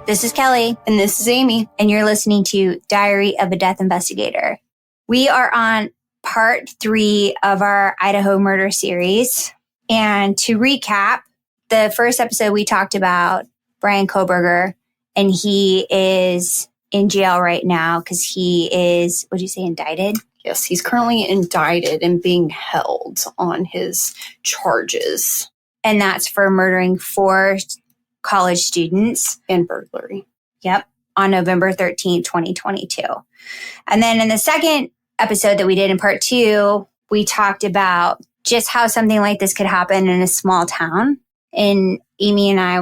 This is Kelly. And this is Amy. And you're listening to Diary of a Death Investigator. We are on part 3 of our Idaho murder series. And to recap, the first episode we talked about Brian Koberger, and he is in jail right now because he is, what'd you say, indicted? Yes, he's currently indicted and being held on his charges. And that's for murdering 4 college students. And burglary. Yep. On November 13th, 2022. And then in the second episode that we did in part 2, we talked about just how something like this could happen in a small town. And Amy and I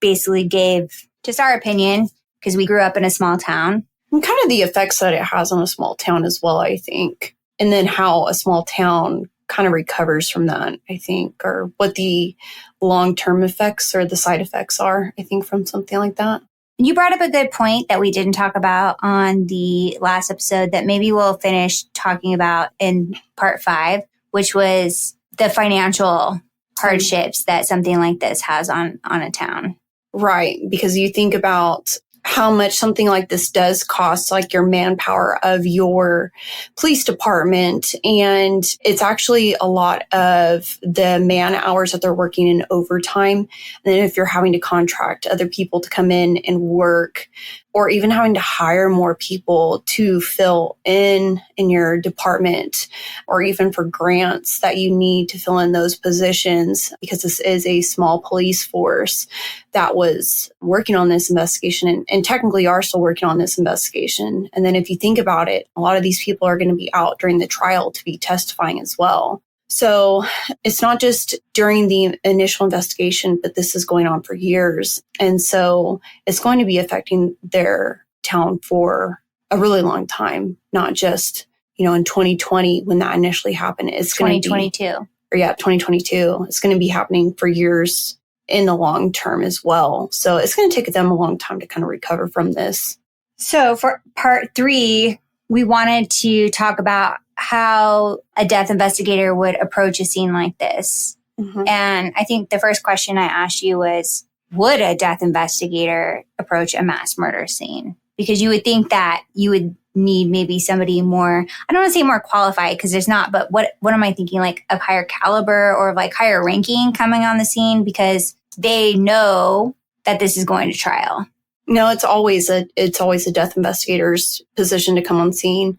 basically gave just our opinion because we grew up in a small town. And kind of the effects that it has on a small town as well, I think. And then how a small town kind of recovers from that, I think, or what the long-term effects or the side effects are, I think, from something like that. You brought up a good point that we didn't talk about on the last episode that maybe we'll finish talking about in part 5, which was the financial hardships that something like this has on a town. Right, because you think about how much something like this does cost, like your manpower of your police department. And it's actually a lot of the man hours that they're working in overtime. And then if you're having to contract other people to come in and work, or even having to hire more people to fill in your department, or even for grants that you need to fill in those positions, because this is a small police force that was working on this investigation and technically are still working on this investigation. And then if you think about it, a lot of these people are going to be out during the trial to be testifying as well. So it's not just during the initial investigation, but this is going on for years. And so it's going to be affecting their town for a really long time, not just, in 2020 when that initially happened. It's 2022. 2022. It's going to be happening for years in the long term as well. So it's going to take them a long time to kind of recover from this. So for part 3, we wanted to talk about how a death investigator would approach a scene like this. Mm-hmm. And I think the first question I asked you was, would a death investigator approach a mass murder scene? Because you would think that you would need maybe somebody more, I don't want to say more qualified because there's not, but what am I thinking, like of higher caliber or like higher ranking coming on the scene because they know that this is going to trial? No, it's always a death investigator's position to come on scene.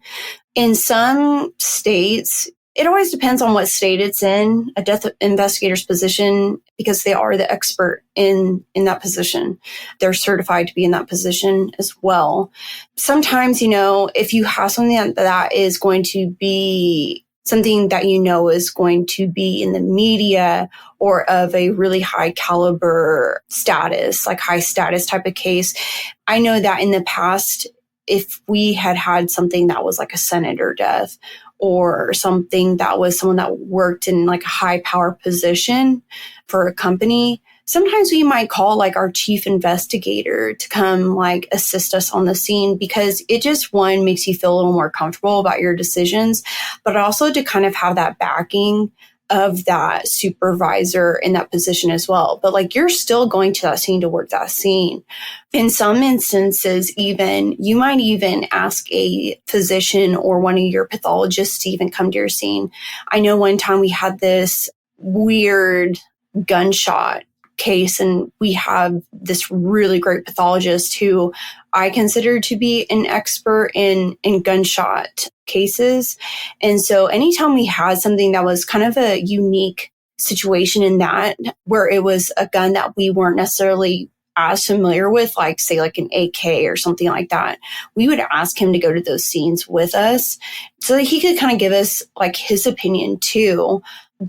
In some states, it always depends on what state it's in, a death investigator's position, because they are the expert in that position. They're certified to be in that position as well. Sometimes, if you have something that is going to be something that is going to be in the media or of a really high caliber status, like high status type of case. I know that in the past, if we had something that was like a senator death or something that was someone that worked in like a high power position for a company, sometimes we might call like our chief investigator to come like assist us on the scene because it just, one, makes you feel a little more comfortable about your decisions, but also to kind of have that backing of that supervisor in that position as well. But like you're still going to that scene to work that scene. In some instances, you might even ask a physician or one of your pathologists to even come to your scene. I know one time we had this weird gunshot case and we have this really great pathologist who I consider to be an expert in gunshot cases. And so anytime we had something that was kind of a unique situation in that, where it was a gun that we weren't necessarily as familiar with, like say like an AK or something like that, we would ask him to go to those scenes with us so that he could kind of give us like his opinion too,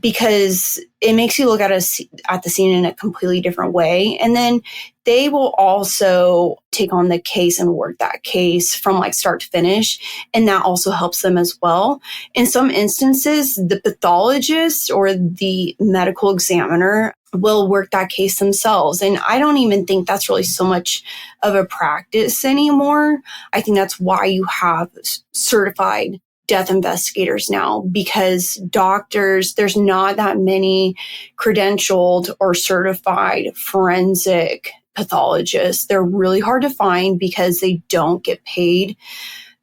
because it makes you look at the scene in a completely different way. And then they will also take on the case and work that case from like start to finish. And that also helps them as well. In some instances, the pathologist or the medical examiner will work that case themselves. And I don't even think that's really so much of a practice anymore. I think that's why you have certified death investigators now, because doctors, there's not that many credentialed or certified forensic pathologists. They're really hard to find because they don't get paid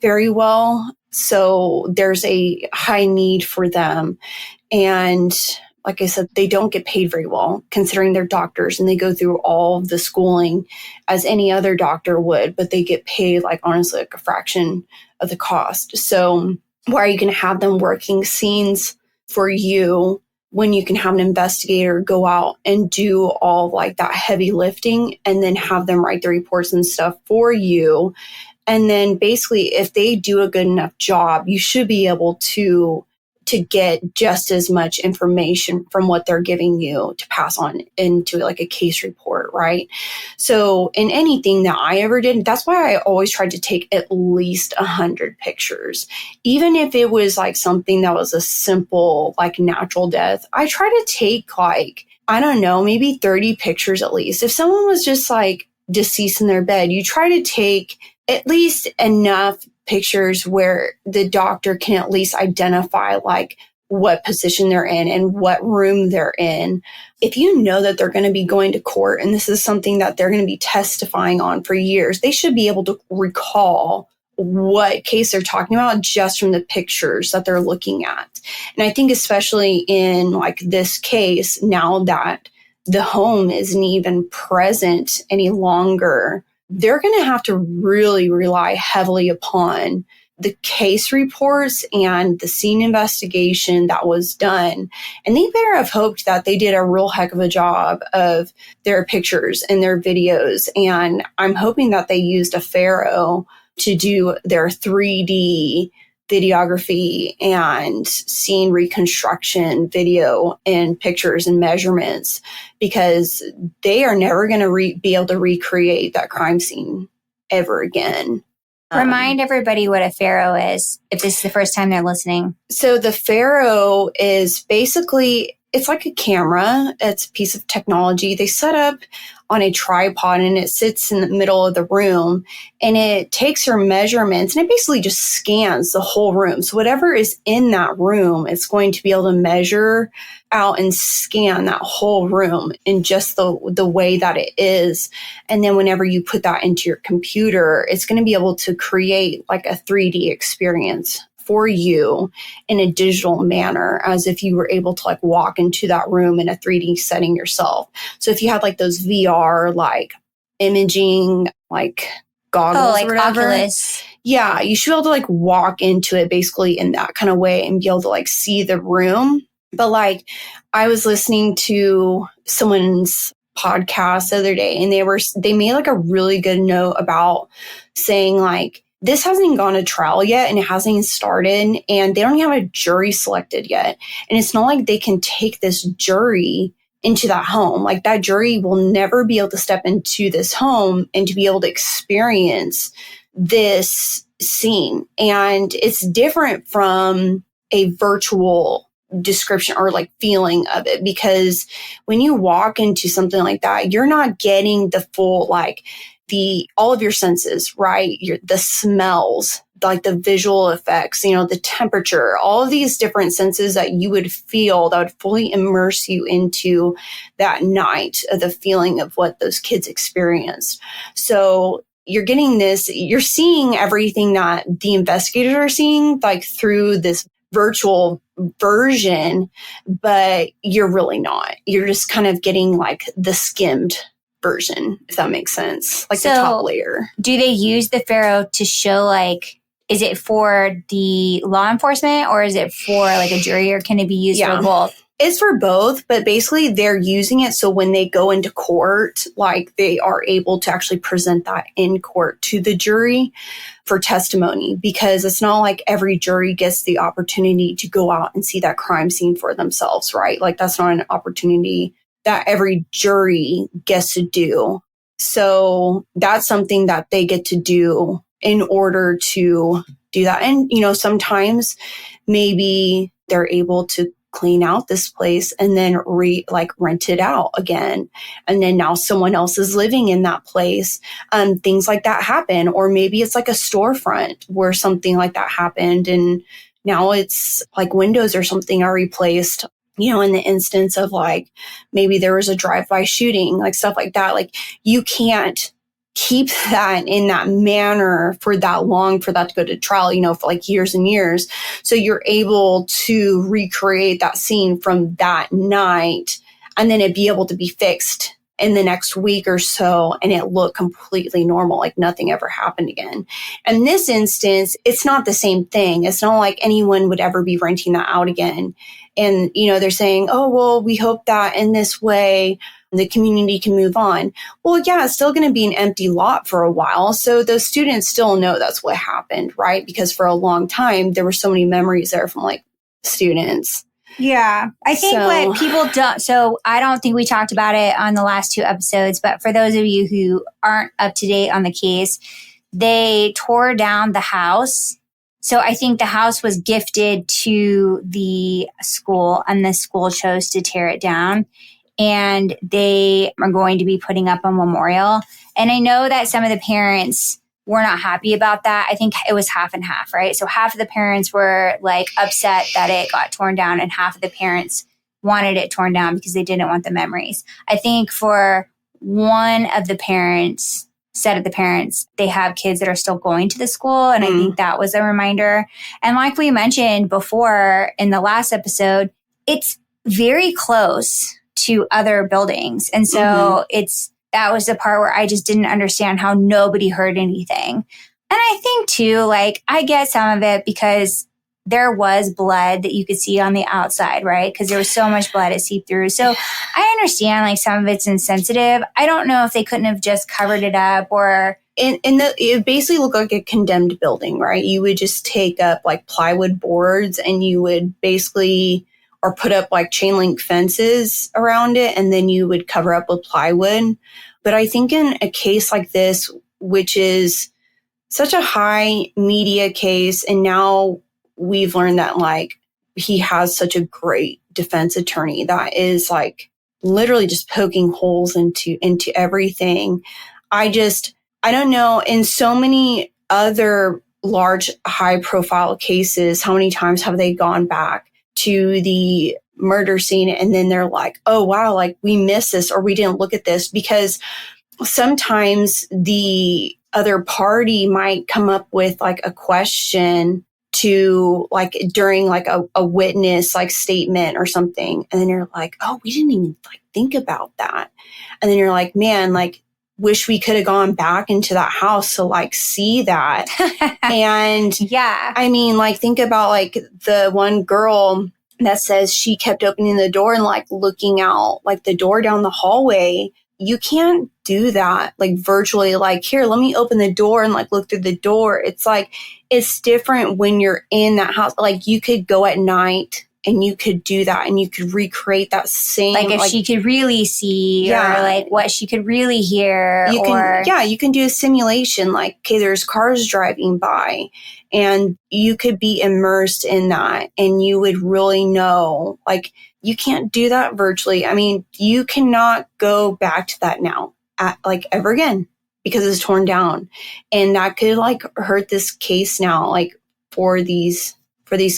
very well. So there's a high need for them. And like I said, they don't get paid very well considering they're doctors and they go through all of the schooling as any other doctor would, but they get paid like honestly like a fraction of the cost. So why are you going to have them working scenes for you when you can have an investigator go out and do all like that heavy lifting and then have them write the reports and stuff for you? And then basically, if they do a good enough job, you should be able to get just as much information from what they're giving you to pass on into like a case report, right? So in anything that I ever did, that's why I always tried to take at least 100 pictures. Even if it was like something that was a simple, like natural death, I try to take like, I don't know, maybe 30 pictures at least. If someone was just like deceased in their bed, you try to take at least enough pictures where the doctor can at least identify like what position they're in and what room they're in. If you know that they're going to be going to court and this is something that they're going to be testifying on for years, they should be able to recall what case they're talking about just from the pictures that they're looking at. And I think especially in like this case, now that the home isn't even present any longer, they're going to have to really rely heavily upon the case reports and the scene investigation that was done. And they better have hoped that they did a real heck of a job of their pictures and their videos. And I'm hoping that they used a Pharaoh to do their 3D videography and scene reconstruction video and pictures and measurements, because they are never going to be able to recreate that crime scene ever again. Remind everybody what a Pharaoh is, if this is the first time they're listening. So the Pharaoh is basically, it's like a camera. It's a piece of technology. They set up on a tripod and it sits in the middle of the room and it takes your measurements and it basically just scans the whole room. So whatever is in that room, it's going to be able to measure out and scan that whole room in just the way that it is. And then whenever you put that into your computer, it's going to be able to create like a 3D experience for you in a digital manner, as if you were able to like walk into that room in a 3D setting yourself. So if you had like those VR like imaging like goggles like or whatever, Oculus. Yeah, you should be able to like walk into it basically in that kind of way and be able to like see the room. But like I was listening to someone's podcast the other day and they made like a really good note about saying like, this hasn't even gone to trial yet and it hasn't even started and they don't even have a jury selected yet. And it's not like they can take this jury into that home. Like that jury will never be able to step into this home and to be able to experience this scene. And it's different from a virtual description or like feeling of it, because when you walk into something like that, you're not getting the full like all of your senses, right? The smells, like the visual effects, the temperature, all of these different senses that you would feel that would fully immerse you into that night of the feeling of what those kids experienced. So you're getting this, you're seeing everything that the investigators are seeing, like through this virtual version, but you're really not. You're just kind of getting like the skimmed version, if that makes sense, like the top layer. Do they use the Pharaoh to show like, is it for the law enforcement or is it for like a jury, or can it be used for both? It's for both, but basically they're using it so when they go into court, like they are able to actually present that in court to the jury for testimony, because it's not like every jury gets the opportunity to go out and see that crime scene for themselves, right? Like that's not an opportunity that every jury gets to do. So that's something that they get to do in order to do that. And, sometimes maybe they're able to clean out this place and then rent it out again. And then now someone else is living in that place. Things like that happen. Or maybe it's like a storefront where something like that happened and now it's like windows or something are replaced in the instance of like, maybe there was a drive-by shooting, like stuff like that, like you can't keep that in that manner for that long, for that to go to trial, for like years and years. So you're able to recreate that scene from that night and then it be able to be fixed in the next week or so, and it looked completely normal, like nothing ever happened again. In this instance, it's not the same thing. It's not like anyone would ever be renting that out again. And, they're saying, oh, well, we hope that in this way, the community can move on. Well, yeah, it's still going to be an empty lot for a while. So those students still know that's what happened, right? Because for a long time, there were so many memories there from like students. Yeah. I think what people don't, so I don't think we talked about it on the last 2 episodes, but for those of you who aren't up to date on the case, they tore down the house. So I think the house was gifted to the school and the school chose to tear it down. And they are going to be putting up a memorial. And I know that some of the parents were not happy about that. I think it was half and half, right? So half of the parents were like upset that it got torn down and half of the parents wanted it torn down because they didn't want the memories. I think for one of the parents, set of the parents, they have kids that are still going to the school. And I think that was a reminder. And like we mentioned before in the last episode, it's very close to other buildings. And so that was the part where I just didn't understand how nobody heard anything. And I think too, like I get some of it because there was blood that you could see on the outside, right? Because there was so much blood it seeped through. So I understand like some of it's insensitive. I don't know if they couldn't have just covered it up or... it basically looked like a condemned building, right? You would just take up like plywood boards and you would basically... or put up like chain link fences around it, and then you would cover up with plywood. But I think in a case like this, which is such a high media case, and now we've learned that like he has such a great defense attorney that is like literally just poking holes into everything. I don't know. In so many other large, high profile cases, how many times have they gone back to the murder scene and then they're like, oh, wow, like we missed this or we didn't look at this? Because sometimes the other party might come up with like a question to like during like a witness like statement or something. And then you're like, oh, we didn't even like think about that. And then you're like, man, like wish we could have gone back into that house to like see that. And yeah, I mean, like think about like the one girl that says she kept opening the door and like looking out like the door down the hallway. You can't do that like virtually, like here, let me open the door and like look through the door. It's like, it's different when you're in that house. Like you could go at night and you could do that and you could recreate that same. Like if she could really see or like what she could really hear. You can do a simulation like, okay, there's cars driving by and you could be immersed in that and you would really know, like you can't do that virtually. I mean, you cannot go back to that now like ever again because it's torn down. And that could like hurt this case now, like for these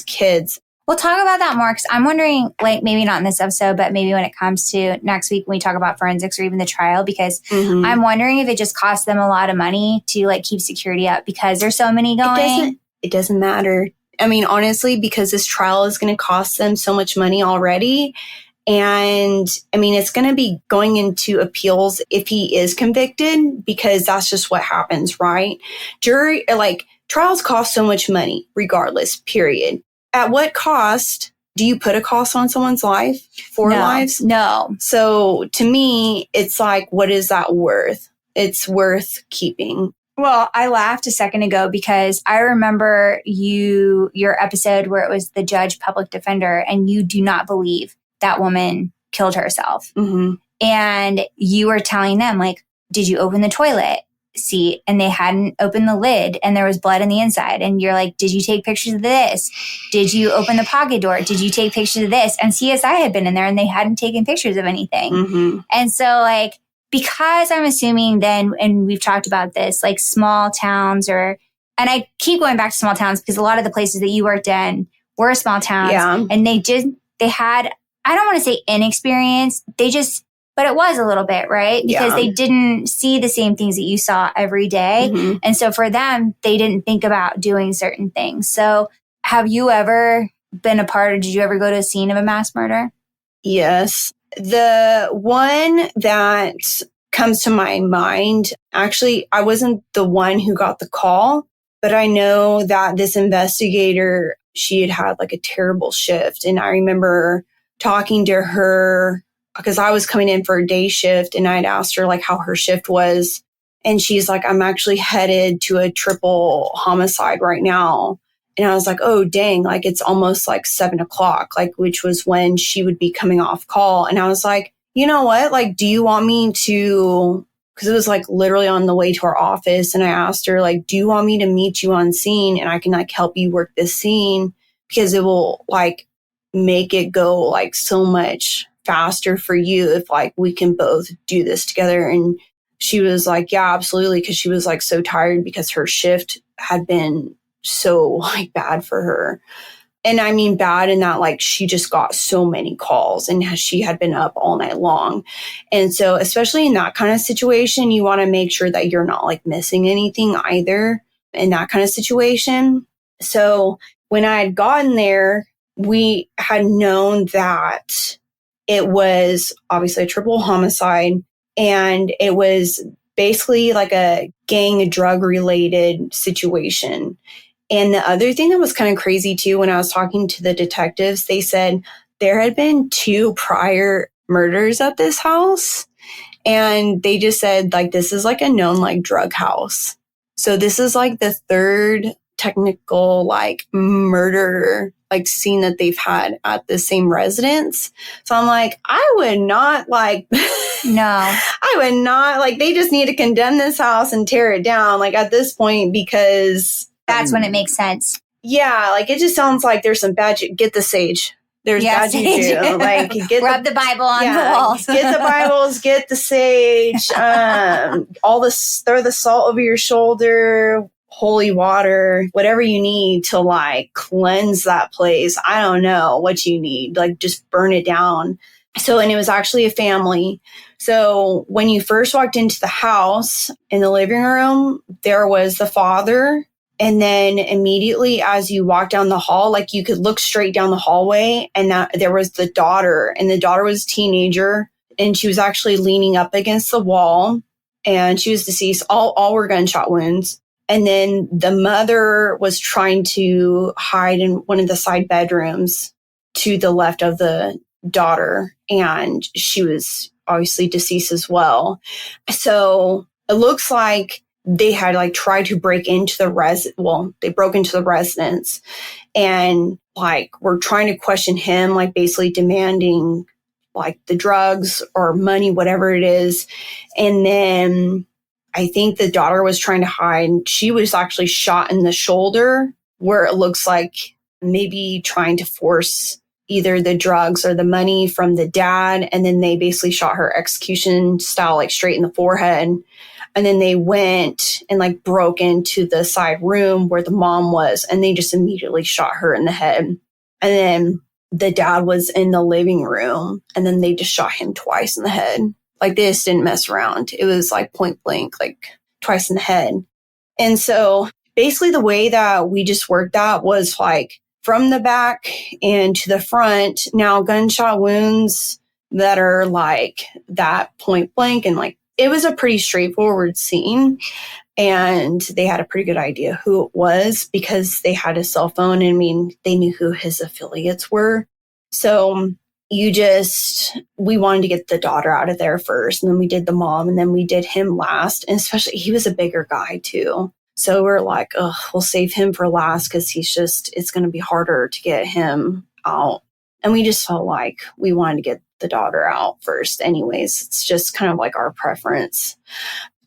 kids. We'll talk about that more because I'm wondering, like, maybe not in this episode, but maybe when it comes to next week when we talk about forensics or even the trial, because I'm wondering if it just costs them a lot of money to, like, keep security up because there's so many going. It doesn't matter. I mean, honestly, because this trial is going to cost them so much money already. And, I mean, it's going to be going into appeals if he is convicted because that's just what happens, right? Trials cost so much money regardless, period. At what cost do you put a cost on someone's life? 4 lives? No. So to me, it's like, what is that worth? It's worth keeping. Well, I laughed a second ago because I remember your episode where it was the judge public defender and you do not believe that woman killed herself. And you were telling them, like, did you open the toilet seat? And they hadn't opened the lid and there was blood in the inside. And you're like, did you take pictures of this? Did you open the pocket door? Did you take pictures of this? And CSI had been in there and they hadn't taken pictures of anything. And so like, because I'm assuming then, and we've talked about this, like small towns and I keep going back to small towns because a lot of the places that you worked in were small towns and they had I don't want to say inexperienced. But it was a little bit, right? Because they didn't see the same things that you saw every day. Mm-hmm. And so for them, they didn't think about doing certain things. So have you ever been did you ever go to a scene of a mass murder? Yes. The one that comes to my mind, actually, I wasn't the one who got the call, but I know that this investigator, she had like a terrible shift. And I remember talking to her because I was coming in for a day shift and I'd asked her like how her shift was. And she's like, I'm actually headed to a triple homicide right now. And I was like, oh, dang, like it's almost like 7:00, like, which was when she would be coming off call. And I was like, you know what? Like, do you want me to, because it was like literally on the way to our office. And I asked her, like, do you want me to meet you on scene and I can like help you work this scene because it will like make it go like so much faster for you if like we can both do this together. And she was like, yeah, absolutely. Because she was like so tired because her shift had been so like bad for her. And I mean bad in that like she just got so many calls and she had been up all night long. And so especially in that kind of situation, you want to make sure that you're not like missing anything either in that kind of situation. So when I had gotten there, we had known that it was obviously a triple homicide and it was basically like a gang drug related situation. And the other thing that was kind of crazy too, when I was talking to the detectives, they said there had been 2 prior murders at this house. And they just said like, this is like a known like drug house. So this is like the 3rd technical like murder like scene that they've had at the same residence. So I'm like, I would not like, No, I would not like, they just need to condemn this house and tear it down like at this point, because that's when it makes sense. yeah, like it just sounds like there's some bad, get the sage. There's bad juju. Like get rub the Bible on the walls. Get the Bibles, get the sage, throw the salt over your shoulder, holy water, whatever you need to like cleanse that place. I don't know what you need. Like just burn it down. So, and it was actually a family. So when you first walked into the house in the living room, there was the father. And then immediately as you walk down the hall, like you could look straight down the hallway and that there was the daughter, and the daughter was a teenager and she was actually leaning up against the wall and she was deceased. All were gunshot wounds. And then the mother was trying to hide in one of the side bedrooms to the left of the daughter. And she was obviously deceased as well. So it looks like they had like tried to break into they broke into the residence and like were trying to question him, like basically demanding like the drugs or money, whatever it is. And then I think the daughter was trying to hide. She was actually shot in the shoulder where it looks like maybe trying to force either the drugs or the money from the dad. And then they basically shot her execution style, like straight in the forehead. And then they went and like broke into the side room where the mom was, and they just immediately shot her in the head. And then the dad was in the living room, and then they just shot him twice in the head. Like they just didn't mess around. It was like point blank, like twice in the head. And so basically the way that we just worked that was like from the back and to the front. Now gunshot wounds that are like that point blank, and like it was a pretty straightforward scene. And they had a pretty good idea who it was because they had a cell phone. I mean, they knew who his affiliates were. So we wanted to get the daughter out of there first. And then we did the mom, and then we did him last. And especially he was a bigger guy too. So we're like, we'll save him for last because it's going to be harder to get him out. And we just felt like we wanted to get the daughter out first anyways. It's just kind of like our preference.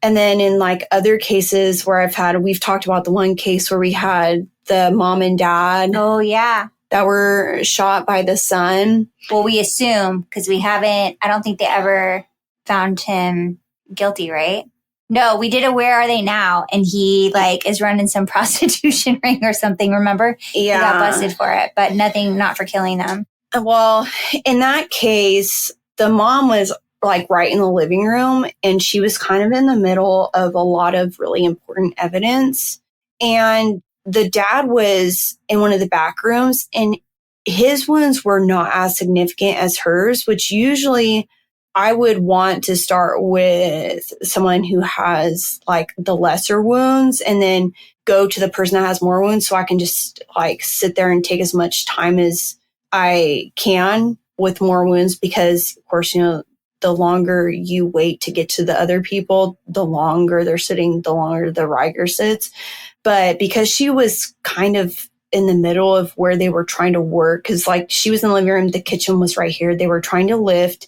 And then in like other cases where we've talked about the one case where we had the mom and dad. Oh, yeah. That were shot by the son. Well, we assume because I don't think they ever found him guilty, right? No, we did a Where Are They Now? And he like is running some prostitution ring or something, remember? Yeah. He got busted for it, but not for killing them. Well, in that case, the mom was like right in the living room, and she was kind of in the middle of a lot of really important evidence. And the dad was in one of the back rooms, and his wounds were not as significant as hers, which usually I would want to start with someone who has like the lesser wounds and then go to the person that has more wounds, so I can just like sit there and take as much time as I can with more wounds, because of course, the longer you wait to get to the other people, the longer they're sitting, the longer the Riger sits. But because she was kind of in the middle of where they were trying to work, because like she was in the living room, the kitchen was right here. They were trying to lift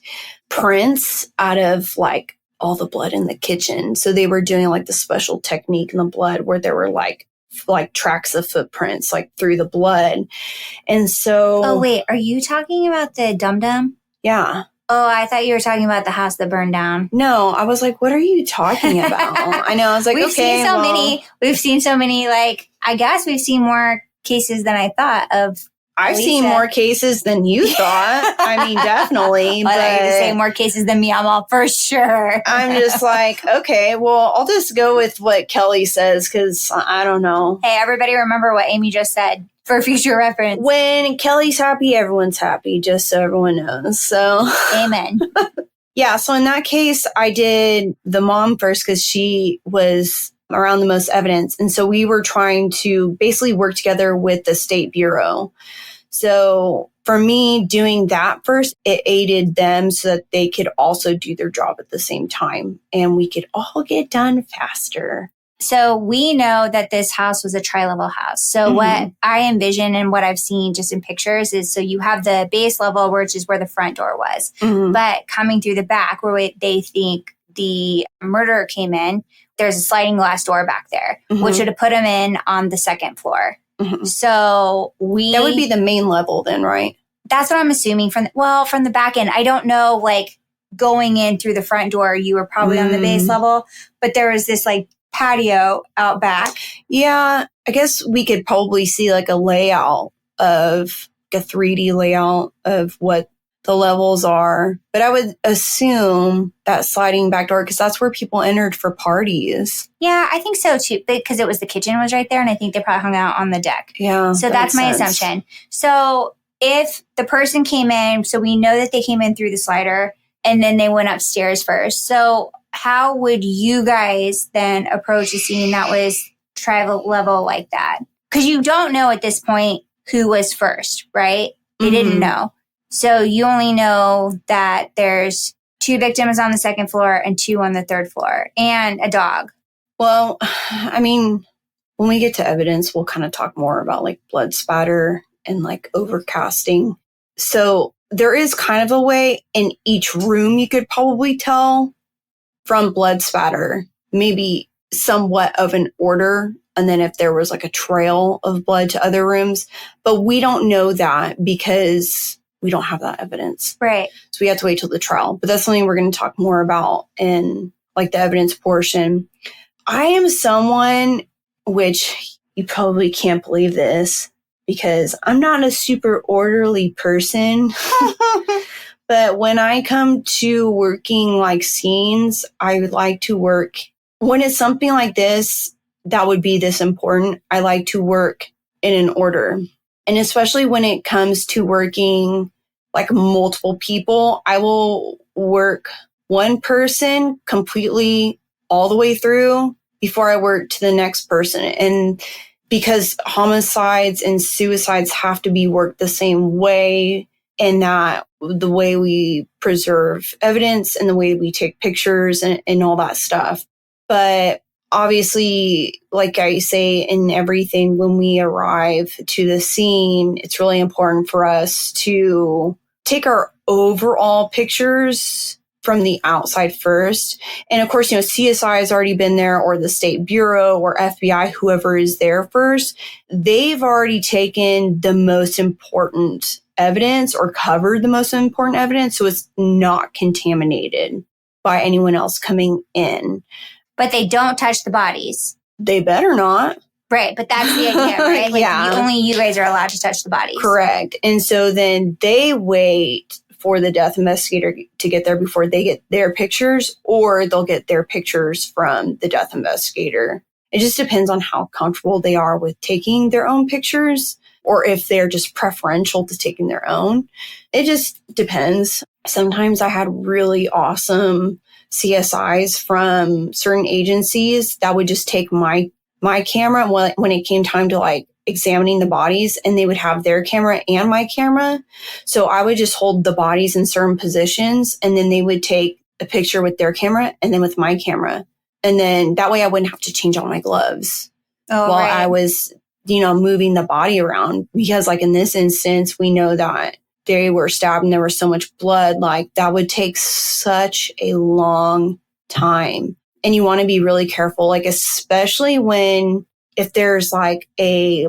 prints out of like all the blood in the kitchen. So they were doing like the special technique in the blood where there were like tracks of footprints like through the blood. And so... Oh, wait, are you talking about the dum-dum? Yeah. Oh, I thought you were talking about the house that burned down. No, I was like, what are you talking about? I know. I was like, We've seen so many, like, I guess we've seen more cases than I thought of. I've seen more cases than you thought. I mean, definitely. But I to say more cases than me, I'm all for sure. I'm just like, okay, well, I'll just go with what Kelly says, because I don't know. Hey, everybody remember what Amy just said for future reference. When Kelly's happy, everyone's happy, just so everyone knows. So, amen. Yeah, so in that case, I did the mom first because she was around the most evidence. And so we were trying to basically work together with the State Bureau. So for me, doing that first, it aided them so that they could also do their job at the same time, and we could all get done faster. So we know that this house was a tri-level house. So what I envision and what I've seen just in pictures is, so you have the base level, which is where the front door was. But coming through the back where they think the murderer came in, there's a sliding glass door back there, which would have put him in on the second floor. So that would be the main level then, right? That's what I'm assuming from the back end. I don't know, like going in through the front door, you were probably on the base level, but there was this like patio out back. Yeah, I guess we could probably see like a layout of a 3D layout of what the levels are. But I would assume that sliding back door, because that's where people entered for parties. Yeah, I think so too, because it was the kitchen was right there, and I think they probably hung out on the deck. Yeah. So that's my assumption. So if the person came in, so we know that they came in through the slider, and then they went upstairs first. So how would you guys then approach a scene that was tri-level like that? Because you don't know at this point who was first, right? They didn't know. So you only know that there's 2 victims on the second floor and 2 on the third floor, and a dog. Well, I mean, when we get to evidence, we'll kind of talk more about like blood spatter and like overcasting. So there is kind of a way in each room you could probably tell from blood spatter, maybe somewhat of an order. And then if there was like a trail of blood to other rooms, but we don't know that because we don't have that evidence. Right. So we have to wait till the trial. But that's something we're going to talk more about in like the evidence portion. I am someone, which you probably can't believe this, because I'm not a super orderly person. But when I come to working like scenes, I would like to work, when it's something like this that would be this important, I like to work in an order. And especially when it comes to working like multiple people, I will work one person completely all the way through before I work to the next person. And because homicides and suicides have to be worked the same way, and that the way we preserve evidence and the way we take pictures and all that stuff. But obviously, like I say in everything, when we arrive to the scene, it's really important for us to take our overall pictures from the outside first. And of course, CSI has already been there, or the State Bureau or FBI, whoever is there first. They've already taken the most important evidence or covered the most important evidence, so it's not contaminated by anyone else coming in. But they don't touch the bodies. They better not. Right. But that's the idea, right? Like only you guys are allowed to touch the bodies. Correct. And so then they wait for the death investigator to get there before they get their pictures, or they'll get their pictures from the death investigator. It just depends on how comfortable they are with taking their own pictures, or if they're just preferential to taking their own. It just depends. Sometimes I had really awesome CSIs from certain agencies that would just take my camera when it came time to like examining the bodies, and they would have their camera and my camera. So I would just hold the bodies in certain positions, and then they would take a picture with their camera and then with my camera. And then that way I wouldn't have to change all my gloves while I was, moving the body around. Because like in this instance, we know that they were stabbed and there was so much blood, like that would take such a long time. And you want to be really careful, like especially if there's like a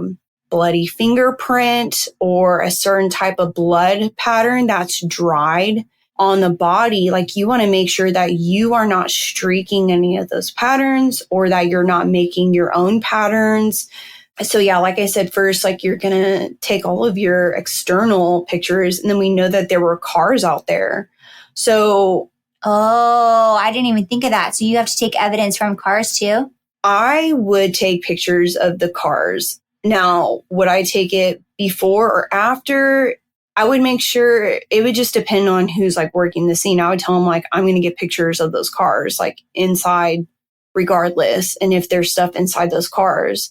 bloody fingerprint or a certain type of blood pattern that's dried on the body, like you want to make sure that you are not streaking any of those patterns, or that you're not making your own patterns. So yeah, like I said, first, like you're going to take all of your external pictures, and then we know that there were cars out there. So, I didn't even think of that. So you have to take evidence from cars too? I would take pictures of the cars. Now, would I take it before or after? I would make sure. It would just depend on who's like working the scene. I would tell them like, I'm going to get pictures of those cars, like inside regardless. And if there's stuff inside those cars,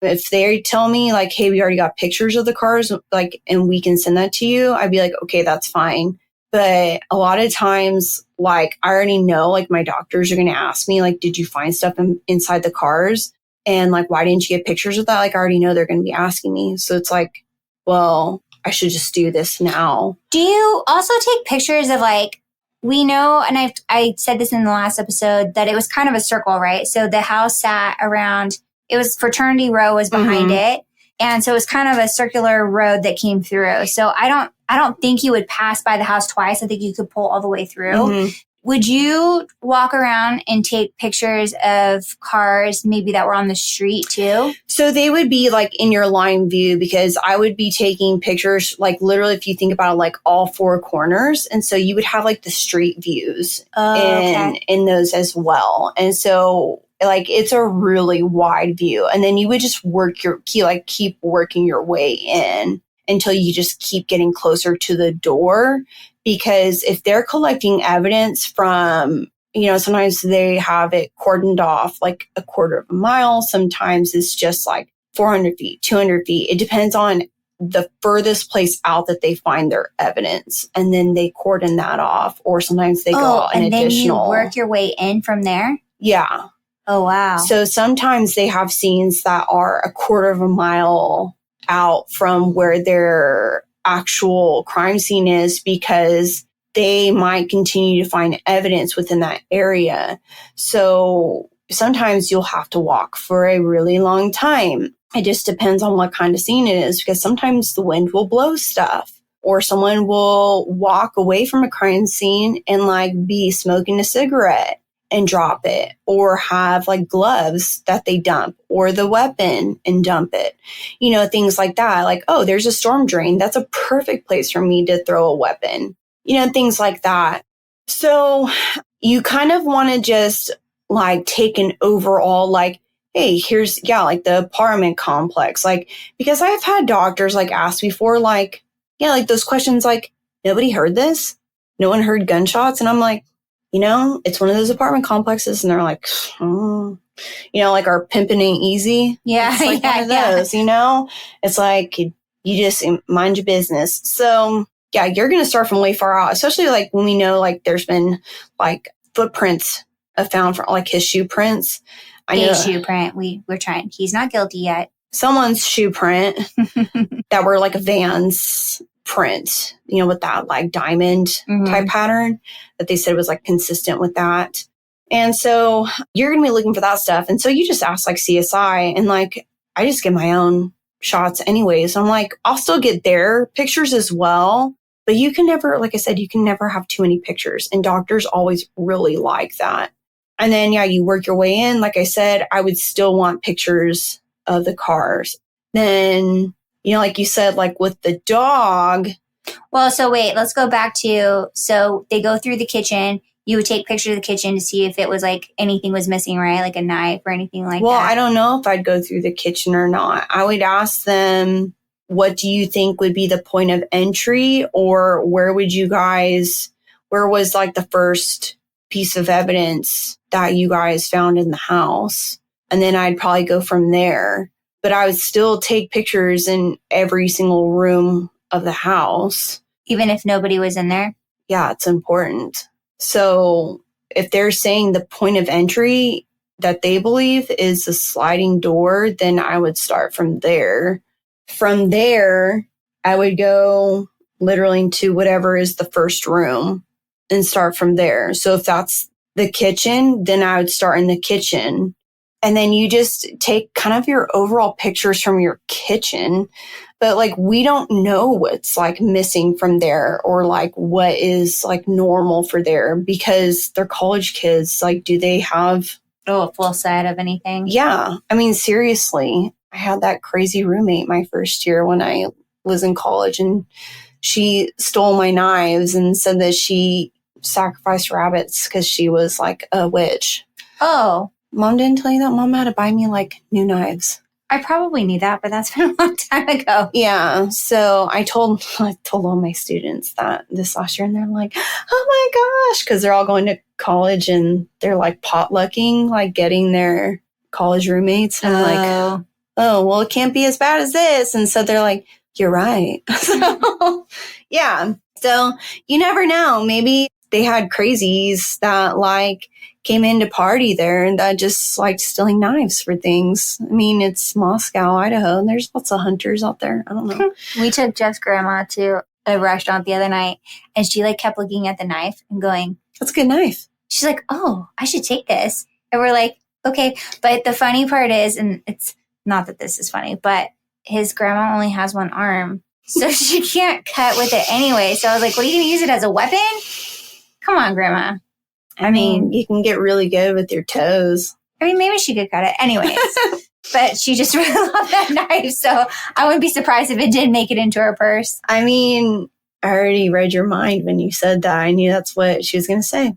if they tell me like, hey, we already got pictures of the cars, like, and we can send that to you, I'd be like, okay, that's fine. But a lot of times, like, I already know, like, my doctors are going to ask me, like, did you find stuff inside the cars? And, like, why didn't you get pictures of that? Like, I already know they're going to be asking me. So it's like, well, I should just do this now. Do you also take pictures of, like, we know, and I said this in the last episode, that it was kind of a circle, right? So the house sat around, it was Fraternity Row was behind it. And so it was kind of a circular road that came through. So I don't think you would pass by the house twice. I think you could pull all the way through. Would you walk around and take pictures of cars maybe that were on the street too? So they would be like in your line view, because I would be taking pictures, like literally if you think about it, like all four corners. And so you would have like the street views in those as well. And so like it's a really wide view. And then you would just keep working your way in until you just keep getting closer to the door. Because if they're collecting evidence from, sometimes they have it cordoned off like a quarter of a mile. Sometimes it's just like 400 feet, 200 feet. It depends on the furthest place out that they find their evidence. And then they cordon that off. Or sometimes they go an additional. And then you work your way in from there? Yeah. Oh, wow. So sometimes they have scenes that are a quarter of a mile out from where their actual crime scene is, because they might continue to find evidence within that area. So sometimes you'll have to walk for a really long time. It just depends on what kind of scene it is, because sometimes the wind will blow stuff, or someone will walk away from a crime scene and like be smoking a cigarette and drop it, or have like gloves that they dump, or the weapon and dump it, things like that. Like, oh, there's a storm drain. That's a perfect place for me to throw a weapon, things like that. So you kind of want to just like take an overall, like, hey, here's, like the apartment complex, like, because I've had doctors like ask before, like, like those questions, like, nobody heard this? No one heard gunshots? And I'm like, it's one of those apartment complexes. And they're like, like our pimping ain't easy. Yeah. It's like one of those, it's like you just mind your business. So yeah, you're going to start from way far out, especially like when we know like there's been like footprints found for like his shoe prints. His shoe print. We're trying. He's not guilty yet. Someone's shoe print that were like a Vans print, with that like diamond type pattern that they said was like consistent with that. And so you're going to be looking for that stuff. And so you just ask like CSI, and like, I just get my own shots anyways. I'm like, I'll still get their pictures as well, but you can never, like I said, you can never have too many pictures, and doctors always really like that. And then, you work your way in. Like I said, I would still want pictures of the cars. Then, like you said, like with the dog. Well, so wait, let's go back to, so they go through the kitchen. You would take pictures of the kitchen to see if it was like anything was missing, right? Like a knife or anything like that. Well, I don't know if I'd go through the kitchen or not. I would ask them, what do you think would be the point of entry, or where was like the first piece of evidence that you guys found in the house? And then I'd probably go from there. But I would still take pictures in every single room of the house. Even if nobody was in there? Yeah, it's important. So if they're saying the point of entry that they believe is the sliding door, then I would start from there. From there, I would go literally into whatever is the first room and start from there. So if that's the kitchen, then I would start in the kitchen. And then you just take kind of your overall pictures from your kitchen. But like, we don't know what's like missing from there, or like what is like normal for there, because they're college kids. Like, do they have a full set of anything? Yeah. I mean, seriously, I had that crazy roommate my first year when I was in college, and she stole my knives and said that she sacrificed rabbits because she was like a witch. Oh. Mom didn't tell you that? Mom had to buy me like new knives. I probably knew that, but that's been a long time ago. Yeah. So I told all my students that this last year, and they're like, oh my gosh, because they're all going to college and they're like potlucking, like getting their college roommates. And I'm like, oh, well, it can't be as bad as this. And so they're like, you're right. So, yeah. So you never know. Maybe they had crazies that like came in to party there and that just liked stealing knives for things. I mean, it's Moscow, Idaho, and there's lots of hunters out there. I don't know. We took Jeff's grandma to a restaurant the other night, and she like kept looking at the knife and going, that's a good knife. She's like, oh, I should take this. And we're like, okay. But the funny part is, and it's not that this is funny, but his grandma only has one arm, so she can't cut with it anyway. So I was like, what, are you going to use it as a weapon? Come on, grandma. I mean, you can get really good with your toes. I mean, maybe she could cut it. Anyways, but she just really loved that knife. So I wouldn't be surprised if it did make it into her purse. I mean, I already read your mind when you said that. I knew that's what she was going to say.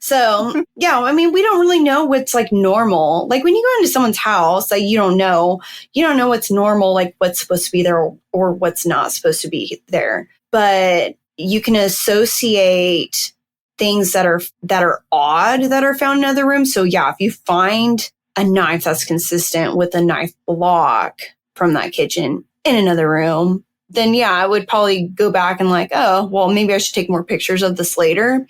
So, yeah, I mean, we don't really know what's like normal. Like when you go into someone's house, like you don't know what's normal, like what's supposed to be there or what's not supposed to be there. But you can associate things that are odd that are found in other rooms. So yeah, if you find a knife that's consistent with a knife block from that kitchen in another room, then yeah, I would probably go back and like, oh, well, maybe I should take more pictures of this later.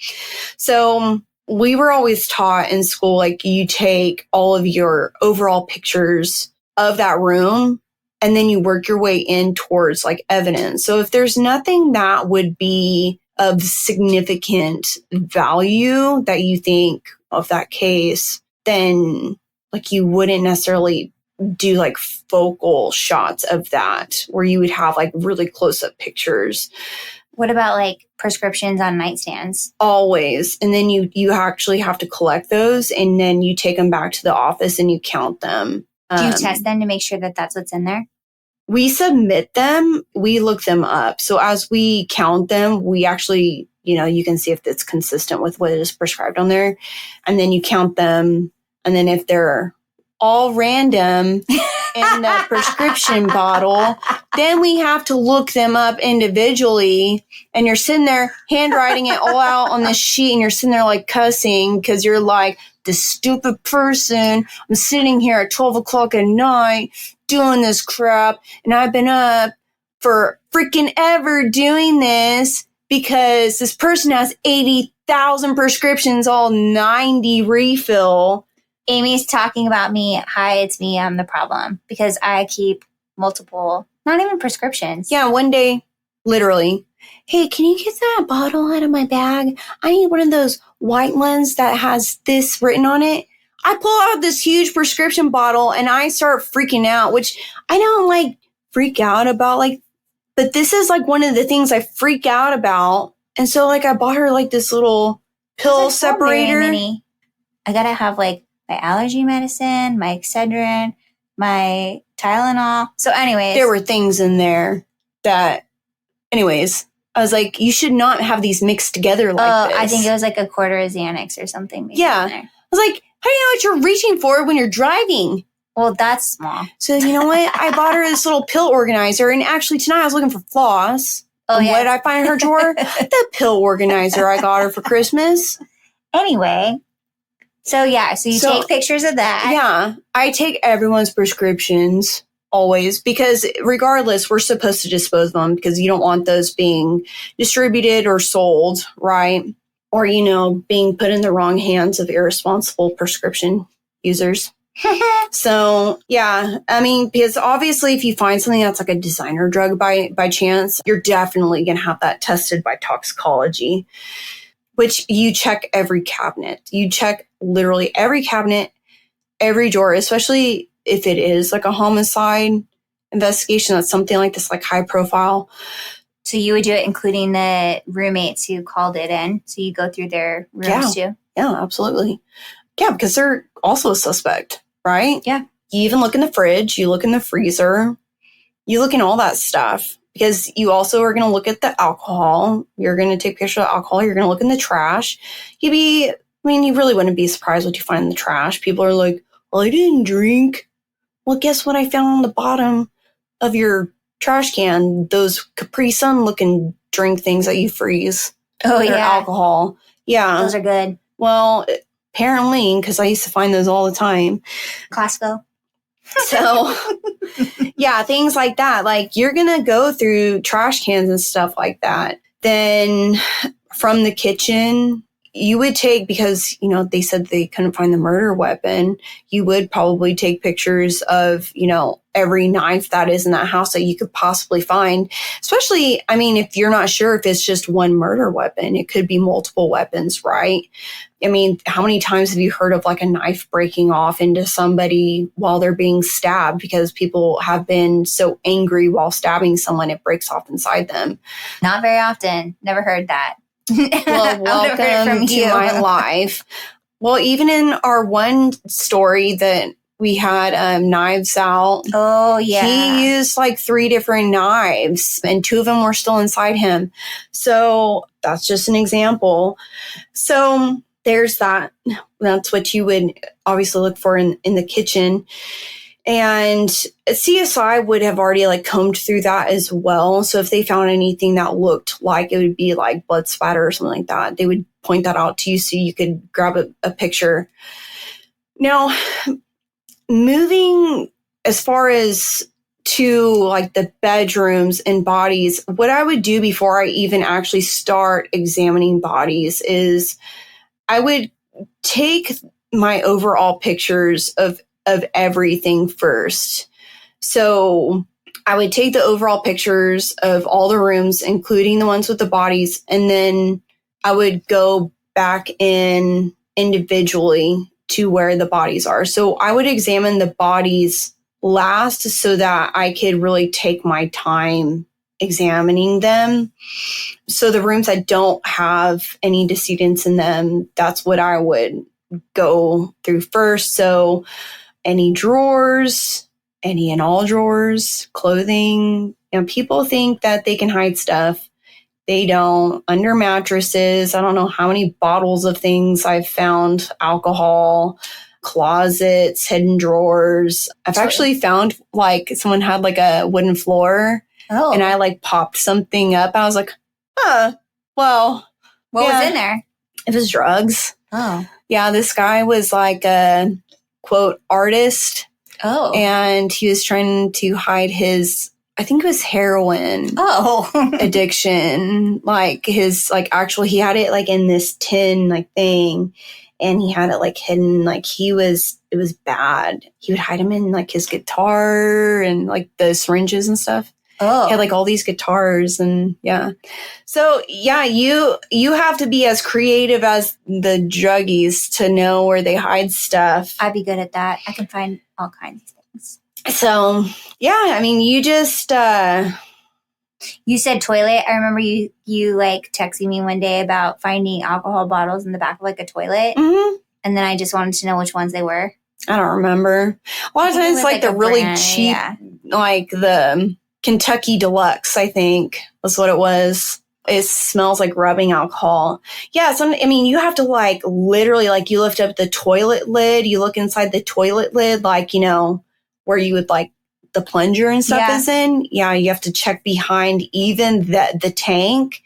So we were always taught in school, like you take all of your overall pictures of that room and then you work your way in towards like evidence. So if there's nothing that would be of significant value that you think of that case, then like you wouldn't necessarily do like focal shots of that where you would have like really close up pictures. What about like prescriptions on nightstands? Always. And then you actually have to collect those and then you take them back to the office and you count them. Do you test them to make sure that that's what's in there? We submit them, we look them up. So as we count them, we actually, you can see if it's consistent with what is prescribed on there. And then you count them. And then if they're all random in the prescription bottle, then we have to look them up individually. And you're sitting there handwriting it all out on this sheet. And you're sitting there like cussing because you're like, this stupid person. I'm sitting here at 12 o'clock at night doing this crap, and I've been up for freaking ever doing this because this person has 80,000 prescriptions, all 90 refill. Amy's talking about me. Hi, it's me. I'm the problem because I keep multiple, not even prescriptions. Yeah, one day, literally, hey, can you get that bottle out of my bag? I need one of those white ones that has this written on it. I pull out this huge prescription bottle and I start freaking out, which I don't like freak out about, like, but this is like one of the things I freak out about. And so like I bought her like this little pill separator. I gotta have like my allergy medicine, my Excedrin, my Tylenol. So anyways. There were things in there that, anyways, I was like, you should not have these mixed together like this. I think it was like a quarter of Xanax or something. Yeah. I was like, how do you know what you're reaching for when you're driving? Well, that's small. So you know what? I bought her this little pill organizer, and actually tonight I was looking for floss. Oh, yeah. What did I find in her drawer? The pill organizer I got her for Christmas. Anyway, so you take pictures of that. Yeah, I take everyone's prescriptions always because regardless, we're supposed to dispose of them because you don't want those being distributed or sold, right? Or, being put in the wrong hands of irresponsible prescription users. So, yeah, I mean, because obviously if you find something that's like a designer drug by chance, you're definitely going to have that tested by toxicology, which you check every cabinet. You check literally every cabinet, every drawer, especially if it is like a homicide investigation. That's something like this, like high profile. So you would do it including the roommates who called it in. So you go through their rooms too? Yeah, absolutely. Yeah, because they're also a suspect, right? Yeah. You even look in the fridge, you look in the freezer, you look in all that stuff because you also are going to look at the alcohol. You're going to take pictures of the alcohol. You're going to look in the trash. You really wouldn't be surprised what you find in the trash. People are like, well, I didn't drink. Well, guess what I found on the bottom of your trash can? Those Capri Sun looking drink things that you freeze. Oh, yeah. Alcohol. Yeah. Those are good. Well, apparently, because I used to find those all the time. Costco. So, yeah, things like that. Like, you're going to go through trash cans and stuff like that. Then from the kitchen, you would take, because, they said they couldn't find the murder weapon, you would probably take pictures of, every knife that is in that house that you could possibly find. Especially, if you're not sure if it's just one murder weapon, it could be multiple weapons, right? How many times have you heard of like a knife breaking off into somebody while they're being stabbed because people have been so angry while stabbing someone, it breaks off inside them? Not very often. Never heard that. Well, welcome to my life. Well, even in our one story that we had knives out. Oh, yeah. He used like 3 different knives and 2 of them were still inside him. So that's just an example. So there's that. That's what you would obviously look for in the kitchen. And CSI would have already like combed through that as well. So if they found anything that looked like it would be like blood splatter or something like that, they would point that out to you so you could grab a picture. Now, moving as far as to like the bedrooms and bodies, what I would do before I even actually start examining bodies is I would take my overall pictures of everything first. So I would take the overall pictures of all the rooms, including the ones with the bodies, and then I would go back in individually to where the bodies are. So I would examine the bodies last so that I could really take my time examining them. So the rooms that don't have any decedents in them, that's what I would go through first. So any drawers, any and all drawers, clothing, people think that they can hide stuff. They don't. Under mattresses, I don't know how many bottles of things I've found, alcohol, closets, hidden drawers. I've actually found like someone had like a wooden floor and I like popped something up. I was like, well. What was in there? It was drugs. Oh. Yeah, this guy was like a, quote, artist. Oh. And he was trying to hide his, I think it was heroin addiction. Like his, like actually he had it like in this tin like thing and he had it like hidden. Like it was bad. He would hide them in like his guitar and like the syringes and stuff. Oh. He had like all these guitars and yeah. So yeah, you have to be as creative as the druggies to know where they hide stuff. I'd be good at that. I can find all kinds of things. So yeah, you just you said toilet. I remember you like texting me one day about finding alcohol bottles in the back of like a toilet. Mm-hmm. And then I just wanted to know which ones they were. I don't remember. A lot of times, like the really brand, cheap, like the Kentucky Deluxe, I think was what it was. It smells like rubbing alcohol. Yeah. So, I mean, you have to like literally, like you lift up the toilet lid, you look inside the toilet lid, like, you know, where you would like the plunger and stuff is in. Yeah. You have to check behind even the tank,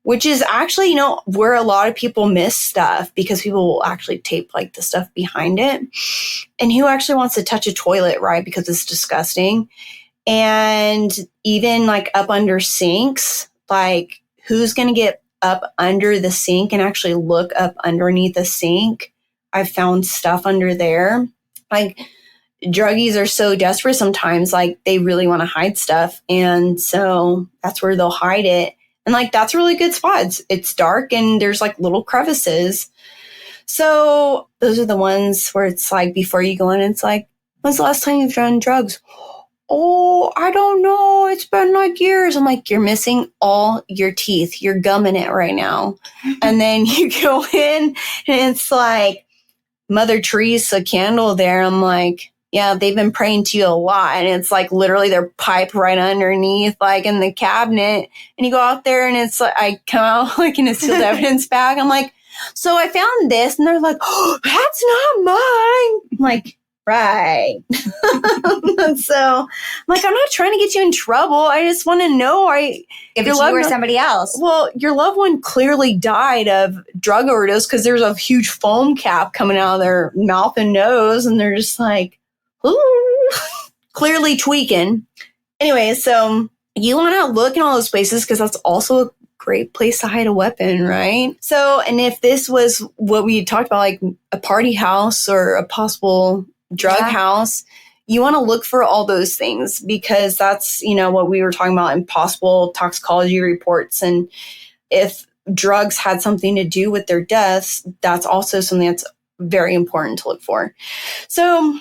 which is actually, you know, where a lot of people miss stuff because people will actually tape like the stuff behind it. And who actually wants to touch a toilet, right? Because it's disgusting. And even like up under sinks, like who's going to get up under the sink and actually look up underneath the sink? I've found stuff under there. Like druggies are so desperate sometimes, like they really want to hide stuff. And so that's where they'll hide it. And like, that's a really good spot. It's dark and there's like little crevices. So those are the ones where it's like, before you go in, it's like, when's the last time you've done drugs? Oh, I don't know. It's been like years. I'm like, you're missing all your teeth. You're gumming it right now. And then you go in and it's like Mother Teresa candle there. I'm like, yeah, they've been praying to you a lot. And it's like literally their pipe right underneath, like in the cabinet. And you go out there and it's like, I come out like in a sealed evidence bag. I'm like, so I found this. And they're like, oh, that's not mine. I'm like, right. So I'm like, I'm not trying to get you in trouble. I just want to know, if it's you or somebody else. Well, your loved one clearly died of drug overdose because there's a huge foam cap coming out of their mouth and nose. And they're just like, ooh, clearly tweaking. Anyway, so you want to look in all those places because that's also a great place to hide a weapon, right? So, and if this was what we talked about, like a party house or a possible drug house, you want to look for all those things because that's, you know, what we were talking about in possible toxicology reports. And if drugs had something to do with their deaths, that's also something that's very important to look for. So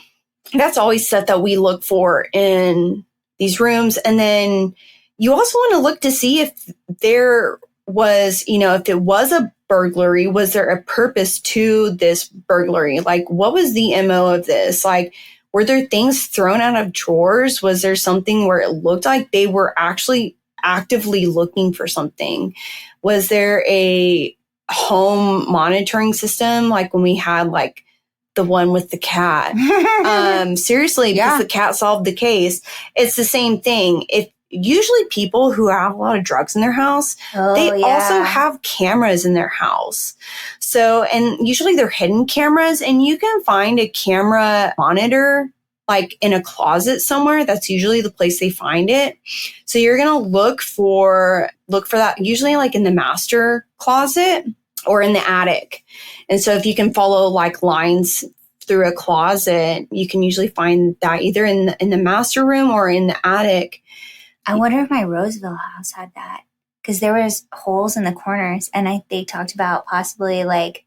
that's always stuff that we look for in these rooms. And then you also want to look to see if there was, you know, if it was a burglary, was there a purpose to this burglary? Like, what was the MO of this? Like, were there things thrown out of drawers? Was there something where it looked like they were actually actively looking for something? Was there a home monitoring system? Like when we had like the one with the cat, seriously, because the cat solved the case. It's the same thing. If usually people who have a lot of drugs in their house, they also have cameras in their house. So, and usually they're hidden cameras and you can find a camera monitor like in a closet somewhere. That's usually the place they find it. So you're going to look for that usually like in the master closet or in the attic. And so if you can follow like lines through a closet, you can usually find that either in the master room or in the attic. I wonder if my Roseville house had that because there was holes in the corners and they talked about possibly like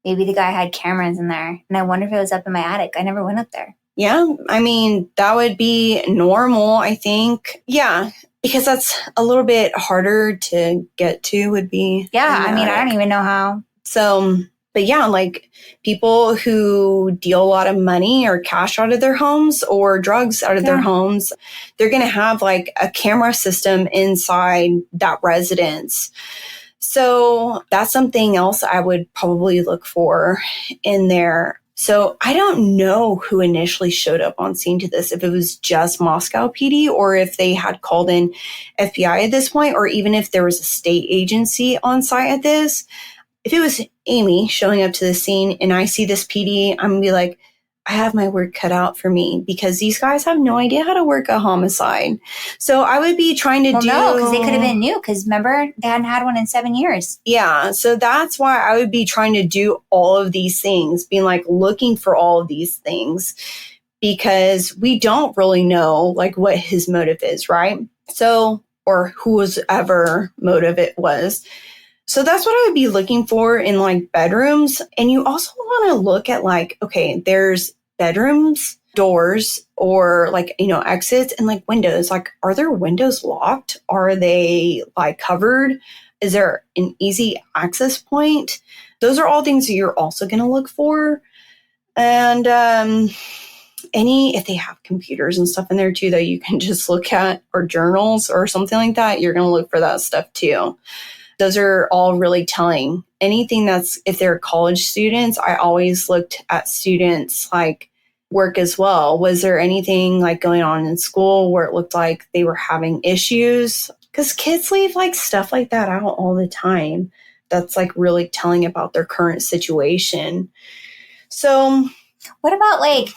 maybe the guy had cameras in there. And I wonder if it was up in my attic. I never went up there. Yeah. I mean, that would be normal, I think. Yeah. Because that's a little bit harder to get to would be. Yeah. I mean, I don't even know how. So, but yeah, like people who deal a lot of money or cash out of their homes or drugs out of their homes, they're going to have like a camera system inside that residence. So that's something else I would probably look for in there. So I don't know who initially showed up on scene to this, if it was just Moscow PD or if they had called in FBI at this point, or even if there was a state agency on site at this. If it was Amy showing up to the scene and I see this PD, I'm going to be like, I have my work cut out for me because these guys have no idea how to work a homicide. So I would be trying to do... No, because they could have been new because remember, they hadn't had one in 7 years. Yeah, so that's why I would be trying to do all of these things, being like looking for all of these things because we don't really know like what his motive is, right? So, or whose ever motive it was. So that's what I would be looking for in like bedrooms. And you also want to look at like, okay, there's bedrooms, doors, or like, you know, exits and like windows. Like, are their windows locked? Are they like covered? Is there an easy access point? Those are all things that you're also going to look for. And if they have computers and stuff in there too that you can just look at, or journals or something like that, you're going to look for that stuff too. Those are all really telling. Anything that's, if they're college students, I always looked at students like work as well. Was there anything like going on in school where it looked like they were having issues? Because kids leave like stuff like that out all the time. That's like really telling about their current situation. So what about like,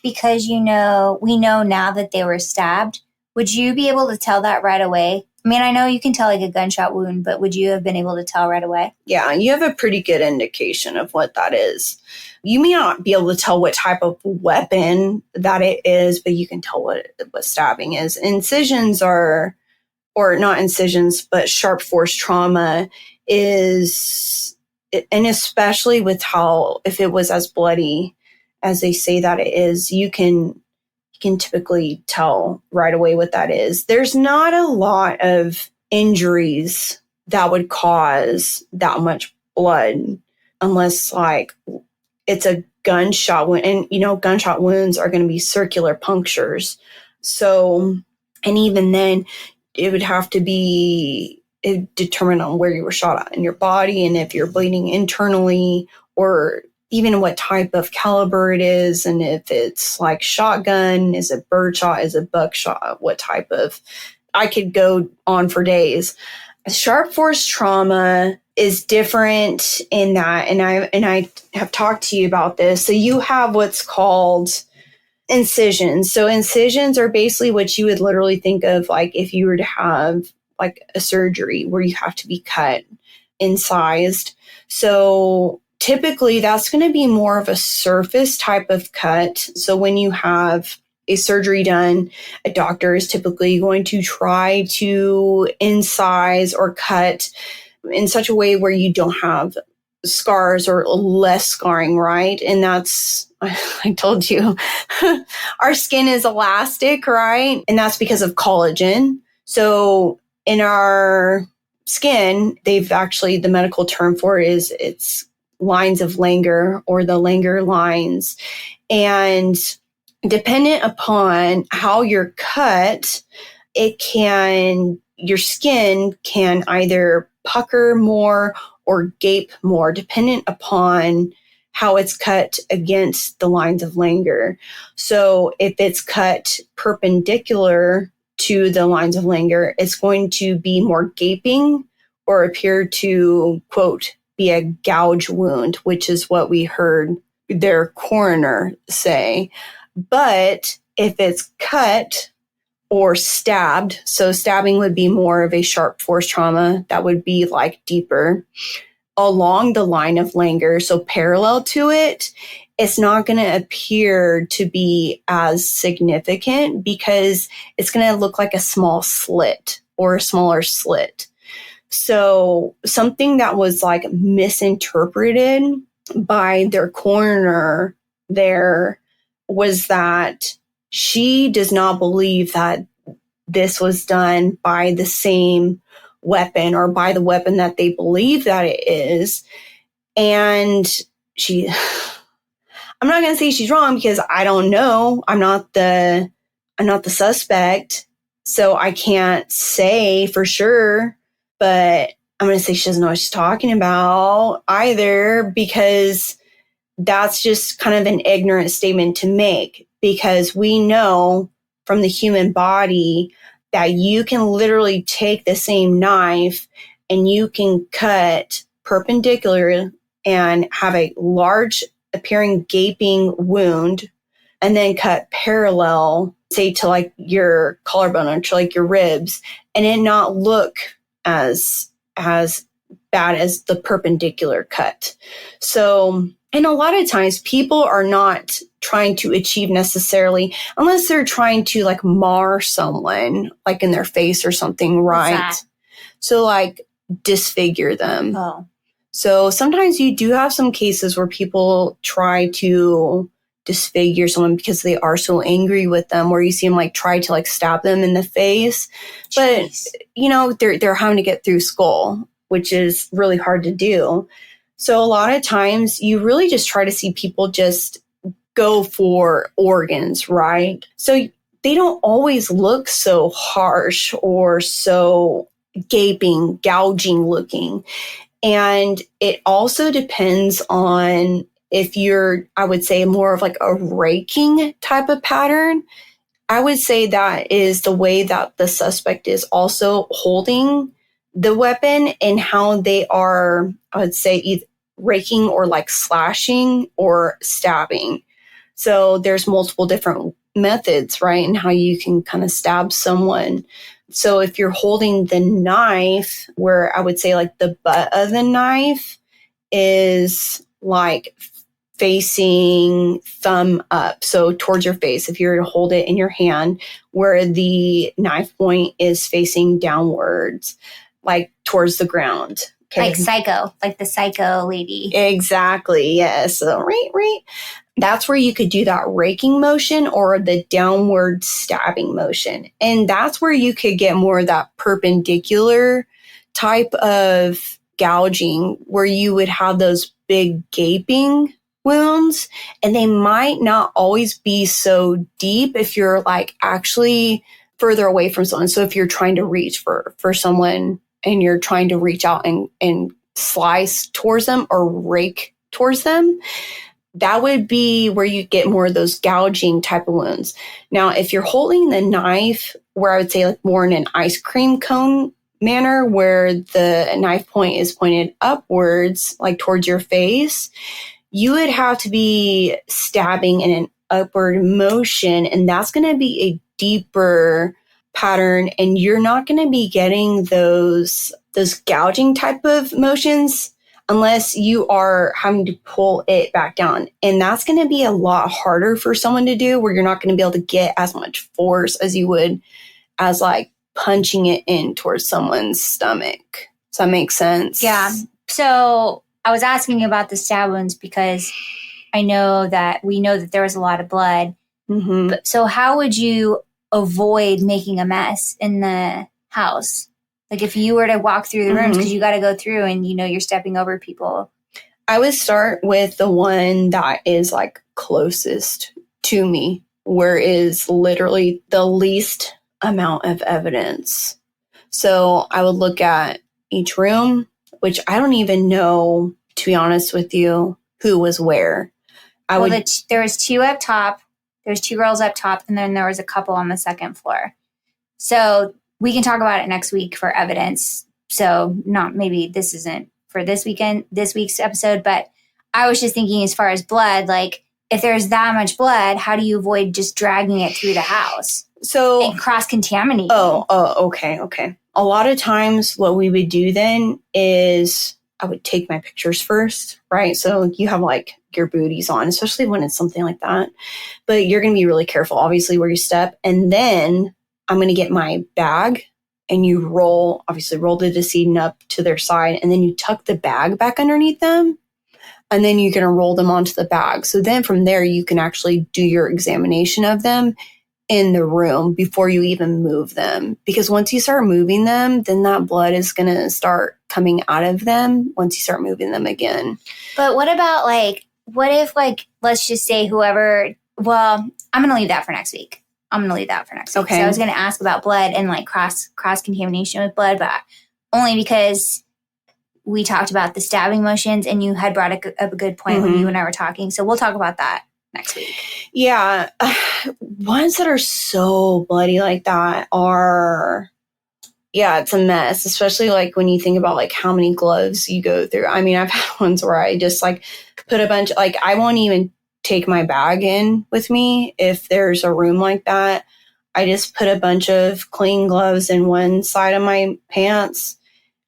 because we know now that they were stabbed, would you be able to tell that right away? I mean, I know you can tell like a gunshot wound, but would you have been able to tell right away? Yeah, you have a pretty good indication of what that is. You may not be able to tell what type of weapon that it is, but you can tell what stabbing is. Incisions are, or not incisions, but sharp force trauma is, and especially with how, if it was as bloody as they say that it is, you can typically tell right away what that is. There's not a lot of injuries that would cause that much blood unless like it's a gunshot wound. And, gunshot wounds are going to be circular punctures. So, and even then it would have to be determined on where you were shot at in your body and if you're bleeding internally or even what type of caliber it is, and if it's like shotgun, is it birdshot, is it buckshot, what type of, I could go on for days. Sharp force trauma is different in that, and I have talked to you about this. So you have what's called incisions. So incisions are basically what you would literally think of like if you were to have like a surgery where you have to be cut, incised. So typically, that's going to be more of a surface type of cut. So when you have a surgery done, a doctor is typically going to try to incise or cut in such a way where you don't have scars or less scarring, right? And that's, I told you, our skin is elastic, right? And that's because of collagen. So in our skin, the medical term for it is it's lines of Langer or the Langer lines. And dependent upon how you're cut, your skin can either pucker more or gape more, dependent upon how it's cut against the lines of Langer. So if it's cut perpendicular to the lines of Langer, it's going to be more gaping or appear to, quote, be a gouge wound, which is what we heard their coroner say. But if it's cut or stabbed, so stabbing would be more of a sharp force trauma that would be like deeper along the line of Langer, so parallel to it, it's not going to appear to be as significant because it's going to look like a small slit or a smaller slit. So something that was like misinterpreted by their coroner there was that she does not believe that this was done by the same weapon or by the weapon that they believe that it is. And I'm not going to say she's wrong because I don't know. I'm not the suspect. So I can't say for sure, but I'm going to say she doesn't know what she's talking about either, because that's just kind of an ignorant statement to make, because we know from the human body that you can literally take the same knife and you can cut perpendicular and have a large appearing gaping wound, and then cut parallel, say to like your collarbone or to like your ribs, and it not look as bad as the perpendicular cut. So, and a lot of times people are not trying to achieve necessarily, unless they're trying to like mar someone like in their face or something, right? So like disfigure them. Oh. So sometimes you do have some cases where people try to disfigure someone because they are so angry with them, where you see them like try to like stab them in the face. Jeez. But they're having to get through skull, which is really hard to do. So a lot of times you really just try to see people just go for organs, right? So they don't always look so harsh or so gaping, gouging looking. And it also depends on if you're, I would say, more of like a raking type of pattern. I would say that is the way that the suspect is also holding the weapon and how they are, I would say, either raking or like slashing or stabbing. So there's multiple different methods, right? And how you can kind of stab someone. So if you're holding the knife, where I would say like the butt of the knife is like facing thumb up, so towards your face, if you were to hold it in your hand, where the knife point is facing downwards, like towards the ground. Okay. Like Psycho, like the Psycho lady. Exactly, yes. So, right. That's where you could do that raking motion or the downward stabbing motion. And that's where you could get more of that perpendicular type of gouging, where you would have those big gaping wounds, and they might not always be so deep if you're like actually further away from someone. So if you're trying to reach for someone and you're trying to reach out and slice towards them or rake towards them, that would be where you get more of those gouging type of wounds. Now, if you're holding the knife, where I would say like more in an ice cream cone manner, where the knife point is pointed upwards, like towards your face, you would have to be stabbing in an upward motion, and that's going to be a deeper pattern, and you're not going to be getting those gouging type of motions unless you are having to pull it back down. And that's going to be a lot harder for someone to do, where you're not going to be able to get as much force as you would as like punching it in towards someone's stomach. Does that make sense? Yeah. So I was asking about the stab wounds because we know that there was a lot of blood. Mm-hmm. So how would you avoid making a mess in the house? Like if you were to walk through the rooms, because you got to go through and you're stepping over people. I would start with the one that is like closest to me, where is literally the least amount of evidence. So I would look at each room, which I don't even know, to be honest with you, who was where. There was two up top. There's two girls up top, and then there was a couple on the second floor. So we can talk about it next week for evidence. So maybe this isn't for this week's episode, but I was just thinking as far as blood, like if there's that much blood, how do you avoid just dragging it through the house? So and cross-contaminating. Okay. A lot of times what we would do then is I would take my pictures first, right? So you have like your booties on, especially when it's something like that. But you're going to be really careful, obviously, where you step. And then I'm going to get my bag, and you roll the decedent up to their side, and then you tuck the bag back underneath them, and then you're going to roll them onto the bag. So then from there, you can actually do your examination of them in the room before you even move them. Because once you start moving them, then that blood is going to start coming out of them once you start moving them again. But what about what if let's just say I'm going to leave that for next week. Okay. So I was going to ask about blood and cross-contamination with blood, but only because we talked about the stabbing motions and you had brought up a good point when you and I were talking. So we'll talk about that next week. Yeah. Ones that are so bloody like that are, it's a mess, especially when you think about how many gloves you go through. I mean, I've had ones where I just put a bunch, I won't even take my bag in with me if there's a room like that. I just put a bunch of clean gloves in one side of my pants,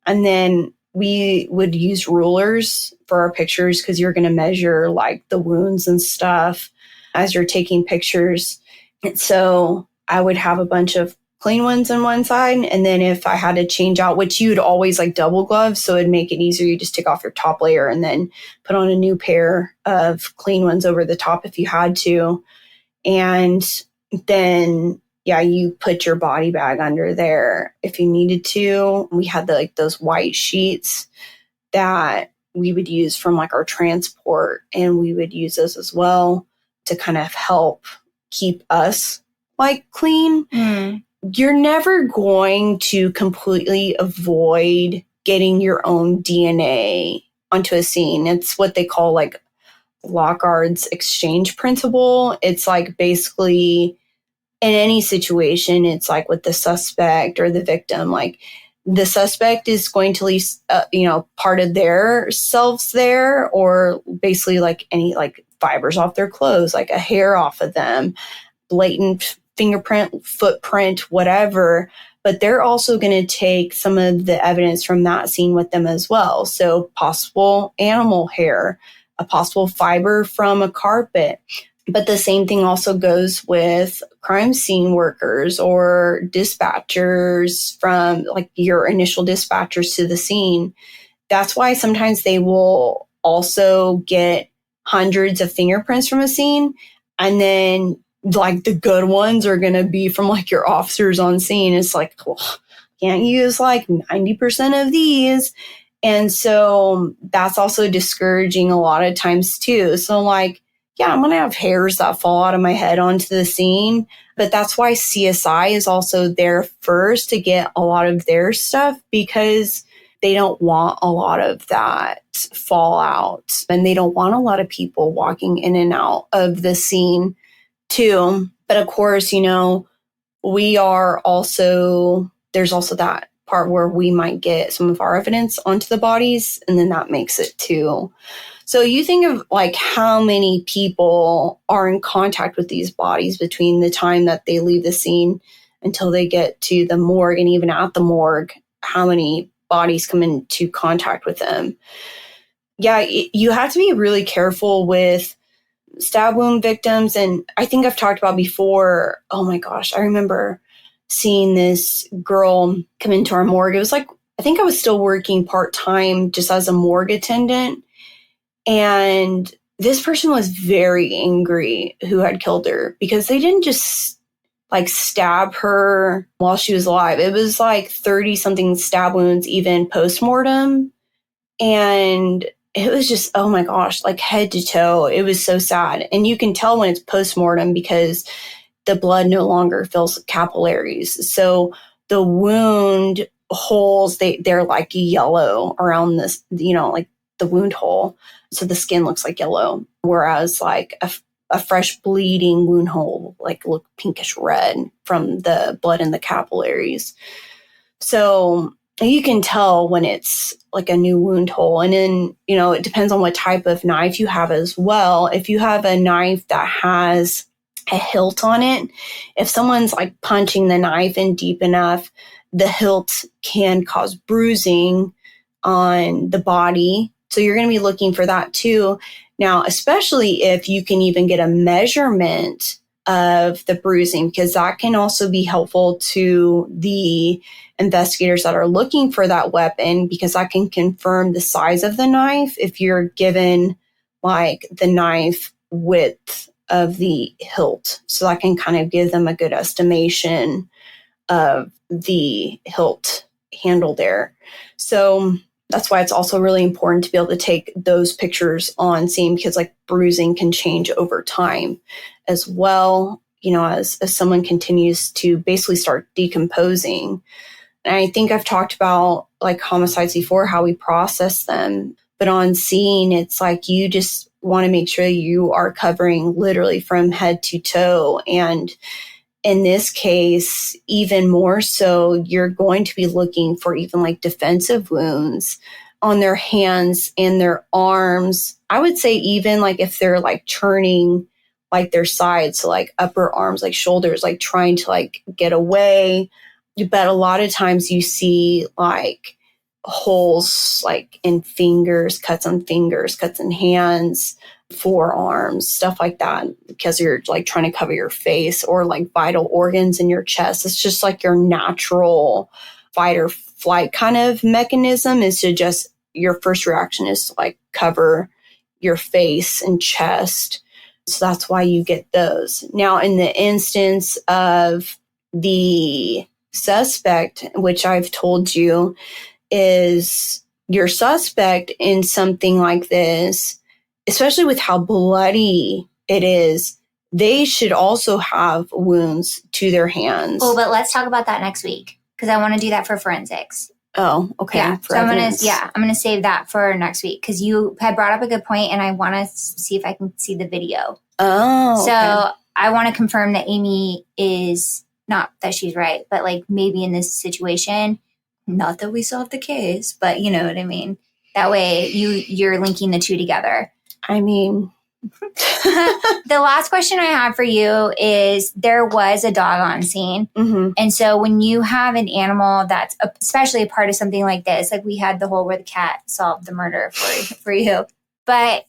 and then we would use rulers for our pictures because you're going to measure the wounds and stuff as you're taking pictures. And so I would have a bunch of clean ones on one side. And then if I had to change out, which you'd always double gloves, so it'd make it easier. You just take off your top layer and then put on a new pair of clean ones over the top if you had to. And then, you put your body bag under there if you needed to. We had those white sheets that we would use from our transport, and we would use those as well. to kind of help keep us like clean. You're never going to completely avoid getting your own DNA onto a scene. It's what they call like Locard's exchange principle. It's like basically in any situation, it's like with the suspect or the victim, like the suspect is going to leave, part of their selves there, or basically like any like fibers off their clothes, like a hair off of them, blatant fingerprint, footprint, whatever. But they're also going to take some of the evidence from that scene with them as well. So possible animal hair, a possible fiber from a carpet. But the same thing also goes with crime scene workers or dispatchers from like your initial dispatchers to the scene. That's why sometimes they will also get hundreds of fingerprints from a scene, and then like the good ones are going to be from like your officers on scene. It's like, well, can't use like 90% of these. And so that's also discouraging a lot of times too. So like, yeah, I'm going to have hairs that fall out of my head onto the scene. But that's why CSI is also there first to get a lot of their stuff, because they don't want a lot of that fallout. And they don't want a lot of people walking in and out of the scene too. But of course, we are also, there's also that part where we might get some of our evidence onto the bodies, and then that makes it too. So you think of like how many people are in contact with these bodies between the time that they leave the scene until they get to the morgue, and even at the morgue, how many bodies come into contact with them. Yeah, you have to be really careful with stab wound victims. And I think I've talked about before, oh my gosh, I remember seeing this girl come into our morgue. It was like, I think I was still working part-time just as a morgue attendant. And this person was very angry who had killed her, because they didn't just like stab her while she was alive. It was like 30 something stab wounds, even post-mortem. And it was just, oh my gosh, like head to toe. It was so sad. And you can tell when it's post-mortem because the blood no longer fills capillaries. So the wound holes, they're like yellow around this, like the wound hole. So the skin looks like yellow. Whereas like a fresh bleeding wound hole, like look pinkish red from the blood in the capillaries. So you can tell when it's like a new wound hole. And then, it depends on what type of knife you have as well. If you have a knife that has a hilt on it, if someone's like punching the knife in deep enough, the hilt can cause bruising on the body. So you're going to be looking for that too. Now, especially if you can even get a measurement of the bruising, because that can also be helpful to the investigators that are looking for that weapon, because that can confirm the size of the knife if you're given like the knife width of the hilt. So that can kind of give them a good estimation of the hilt handle there. So that's why it's also really important to be able to take those pictures on scene, because like bruising can change over time as well, as someone continues to basically start decomposing. And I think I've talked about like homicides before, how we process them. But on scene, it's like you just want to make sure you are covering literally from head to toe. And in this case, even more so, you're going to be looking for even like defensive wounds on their hands and their arms. I would say even like if they're like turning like their sides, so like upper arms, like shoulders, like trying to like get away. But a lot of times you see like holes like in fingers, cuts on fingers, cuts in hands, forearms, stuff like that, because you're like trying to cover your face, or like vital organs in your chest. It's just like your natural fight or flight kind of mechanism is to just, your first reaction is to like cover your face and chest. So that's why you get those. Now, in the instance of the suspect, which I've told you, is your suspect in something like this, especially with how bloody it is, they should also have wounds to their hands. Oh, but let's talk about that next week because I want to do that for forensics. Oh, okay. Yeah, so I'm gonna save that for next week because you had brought up a good point, and I want to see if I can see the video. Oh, so okay. I want to confirm that Amy is not that she's right, but like maybe in this situation, not that we solved the case, but you know what I mean. That way, you're linking the two together. I mean. The last question I have for you is there was a dog on scene. Mm-hmm. And so when you have an animal that's especially a part of something like this, like we had the whole where the cat solved the murder for you, but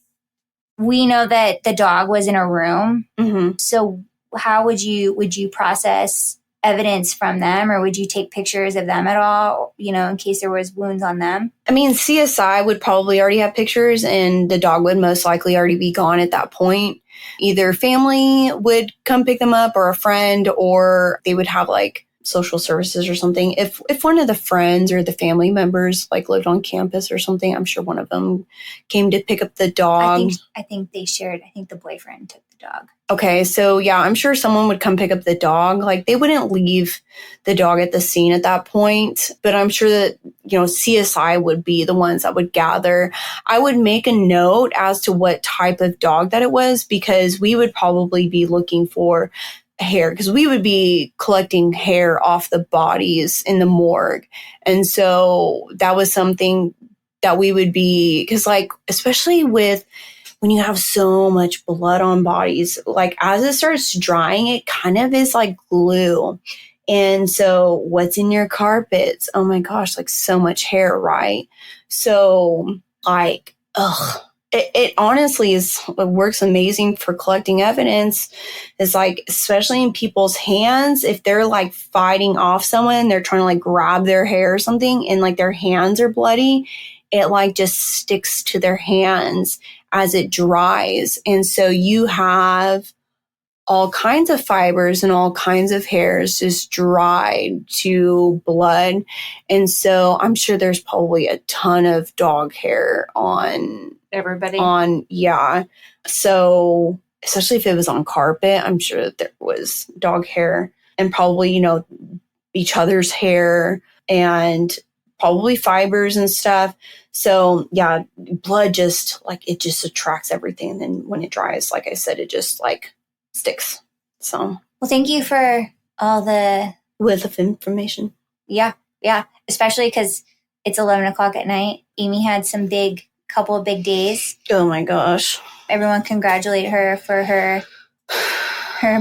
we know that the dog was in a room. Mm-hmm. So how would you process evidence from them, or would you take pictures of them at all, you know, in case there was wounds on them? I mean, CSI would probably already have pictures, and the dog would most likely already be gone at that point. Either family would come pick them up or a friend, or they would have like social services or something. If one of the friends or the family members like lived on campus or something, I'm sure one of them came to pick up the dog. I think they shared. I think the boyfriend took the dog. Okay, so yeah, I'm sure someone would come pick up the dog. Like they wouldn't leave the dog at the scene at that point, but I'm sure that, you know, CSI would be the ones that would gather. I would make a note as to what type of dog that it was, because we would probably be looking for hair, because we would be collecting hair off the bodies in the morgue. And so that was something that we would be, because like, especially with when you have so much blood on bodies, like as it starts drying, it kind of is like glue. And so what's in your carpets? Oh my gosh, like so much hair, right? So like, it honestly it works amazing for collecting evidence. It's like, especially in people's hands, if they're like fighting off someone, they're trying to like grab their hair or something, and like their hands are bloody, it like just sticks to their hands as it dries. And so you have all kinds of fibers and all kinds of hairs just dried to blood. And so I'm sure there's probably a ton of dog hair on everybody. Yeah. So especially if it was on carpet, I'm sure that there was dog hair, and probably, you know, each other's hair and probably fibers and stuff. So yeah, blood just like, it just attracts everything. And then when it dries, like I said, it just like sticks. So, well, thank you for all the width of information. Yeah. Especially because it's 11 o'clock at night. Amy had couple of big days. Oh my gosh. Everyone congratulate her for her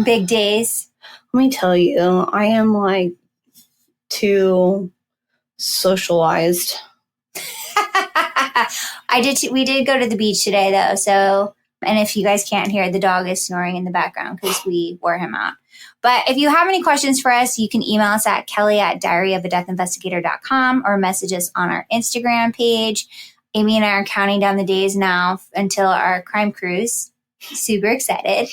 big days. Let me tell you, I am like too socialized. We did go to the beach today though. So, and if you guys can't hear, the dog is snoring in the background because we wore him out. But if you have any questions for us, you can email us at kelly@diaryofadeathinvestigator.com or message us on our Instagram page. Amy and I are counting down the days now until our crime cruise. Super excited.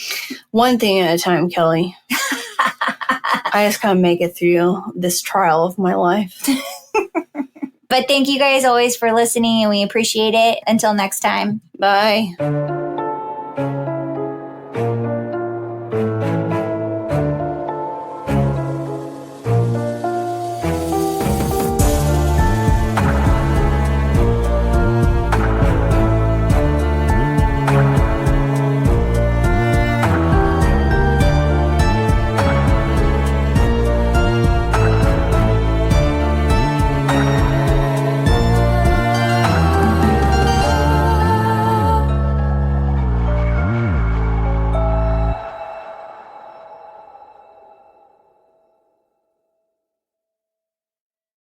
One thing at a time, Kelly. I just gotta make it through this trial of my life. But thank you guys always for listening, and we appreciate it. Until next time. Bye.